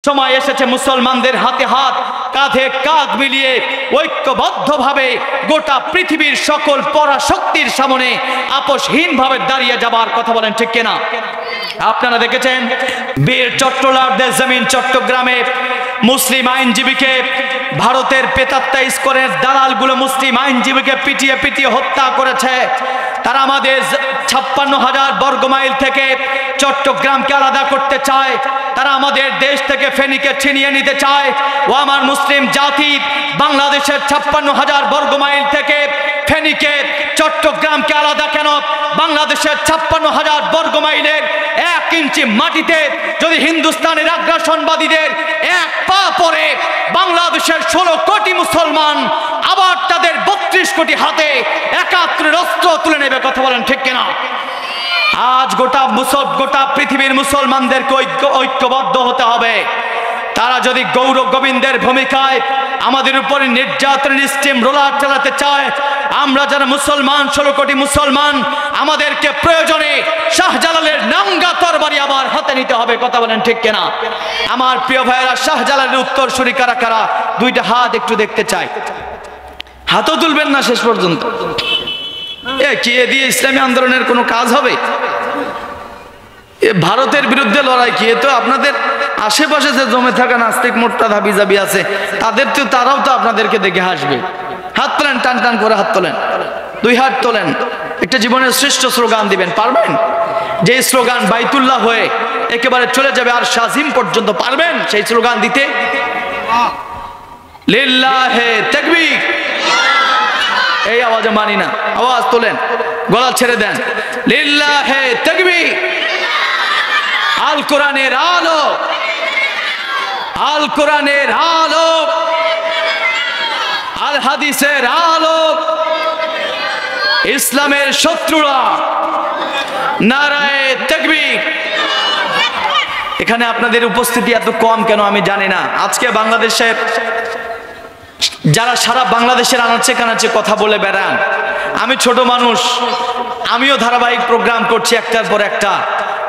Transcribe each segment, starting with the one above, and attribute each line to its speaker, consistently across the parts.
Speaker 1: সময় এসেছে মুসলমানদের হাতে হাত কাঁধে কাঁধ মিলিয়ে ঐক্যবদ্ধভাবে গোটা পৃথিবীর সকল পরাশক্তির সামনে আপোষহীনভাবে দাঁড়িয়ে যাবার কথা বলেন, ঠিক কিনা? আপনারা দেখেছেন বীর চট্টলারদের জমিন চট্টগ্রামে মুসলিম আইনজীবীকে ভারতের পেতাত্তা ইস্কনের দালালগুলো মুসলিম আইনজীবীকে পিটিয়ে পিটিয়ে হত্যা করেছে। তারা আমাদের 56,000 বর্গমাইল থেকে চট্টগ্রামকে আলাদা করতে চায়। তারা আমাদের দেশ থেকে ফেনীকে ছিনিয়ে নিতে চায়। ও আমার মুসলিম জাতি, বাংলাদেশের 56,000 বর্গমাইল থেকে ফেনীকে চট্টগ্রামকে আলাদা কেন? বাংলাদেশের 56,000 বর্গমাইলের 1 ইঞ্চি মাটিতে যদি হিন্দুস্তানের আগ্রাসনবাদীদের এক পা পরে বাংলাদেশের 16 কোটি মুসলমান আবার তাদের 32 কোটি হাতে একাত্রে অস্ত্র তুলে নেবে, কথা বলেন ঠিক কিনা? আজ গোটা পৃথিবীর মুসলমানদেরকে ঐক্যবদ্ধ হতে হবে। তারা যদি গৌর গোবিন্দের ভূমিকায় আমাদের উপরে নির্যাতনের স্টিম রোলার চালাতে চায়, আমরা যারা মুসলমান 16 কোটি মুসলমান আমাদেরকে প্রয়োজনে শাহজালালের নাঙ্গা তরবারি আবার হাতে নিতে হবে, কথা বলেন ঠিক কিনা? আমার প্রিয় ভাইয়েরা, শাহজালালের উত্তরসূরি কারা কারা? দুইটা হাত একটু দেখতে চাই। হাতও তুলবেন না শেষ পর্যন্ত। কি এ দিয়ে ইসলামী আন্দোলনের কোনো কাজ হবে? ভারতের বিরুদ্ধে লড়াই কি? তো আপনাদের আশেপাশে যে জমে থাকা নাস্তিক মোর্তাদ হাবিজাবি আছে তারাও তো আপনাদেরকে দেখে হাসবে। হাত তোলেন, টান টান করে হাত তোলেন, 2 হাত তোলেন, একটা জীবনের শ্রেষ্ঠ স্লোগান দিবেন। পারবেন? যে স্লোগান বাইতুল্লাহ হয়ে একেবারে চলে যাবে আর শাজিম পর্যন্ত, পারবেন সেই স্লোগান দিতে? লিল্লাহে তাকবীর। এই আওয়াজে মানি না, আওয়াজ তোলেন, গলা ছেড়ে দেন। লিল্লাহে তাকবীর। আল কোরআনের আলো, আল কোরআনের আলো, আল হাদিসের আলো, ইসলামের শত্রুরা নারায়ে তাকবীর। এখানে আপনাদের উপস্থিতি এত কম কেন আমি জানি না। আজকে বাংলাদেশের যারা সারা বাংলাদেশের আনাচে কানাচে কথা বলে বেড়ান, আমি ছোট মানুষ, আমিও ধারাবাহিক প্রোগ্রাম করছি একটার পর একটা।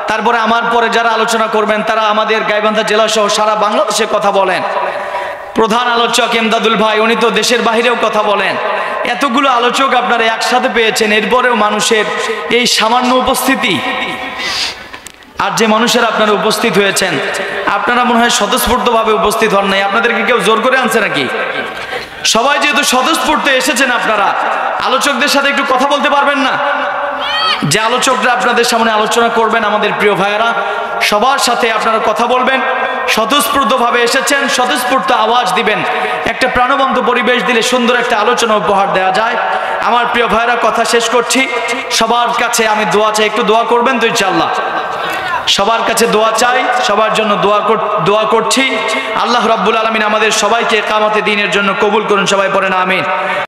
Speaker 1: তারপরে আমার পরে যারা আলোচনা করবেন তারা আমাদের গাইবান্ধা জেলা সহ সারা বাংলাদেশে কথা বলেন। প্রধান আলোচক এমদাদুল ভাই, উনি তো দেশের বাহিরেও কথা বলেন। এতগুলো আলোচক আপনারা একসাথে পেয়েছেন, এরপরেও মানুষের এই সামান্য উপস্থিতি। আর যে মানুষের আপনারা উপস্থিত হয়েছেন, আপনারা মনে হয় স্বতঃস্ফূর্তভাবে উপস্থিত হন নাই, আপনাদেরকে কেউ জোর করে আনছে নাকি? সবাই যেহেতু স্বতঃস্ফূর্ত এসেছেন, আপনারা আলোচকদের সাথে একটু কথা বলতে পারবেন না? যে আলোচকরা আপনাদের সামনে আলোচনা করবেন, আমাদের প্রিয় ভাইয়েরা, সবার সাথে আপনারা কথা বলবেন। স্বতঃস্ফূর্তভাবে এসেছেন, স্বতঃস্ফূর্ত আওয়াজ দিবেন। একটা প্রাণবন্ত পরিবেশ দিলে সুন্দর একটা আলোচনা উপহার দেওয়া যায়। আমার প্রিয় ভাইয়েরা, কথা শেষ করছি। সবার কাছে আমি দোয়া চাই, একটু দোয়া করবেন তো ইনশাআল্লাহ? সবার কাছে দোয়া চাই, সবার জন্য দোয়া করছি। আল্লাহ রাব্বুল আলামিন আমাদের সবাইকে ইকামতে দ্বীনের জন্য কবুল করুন। সবাই পড়েন আমিন।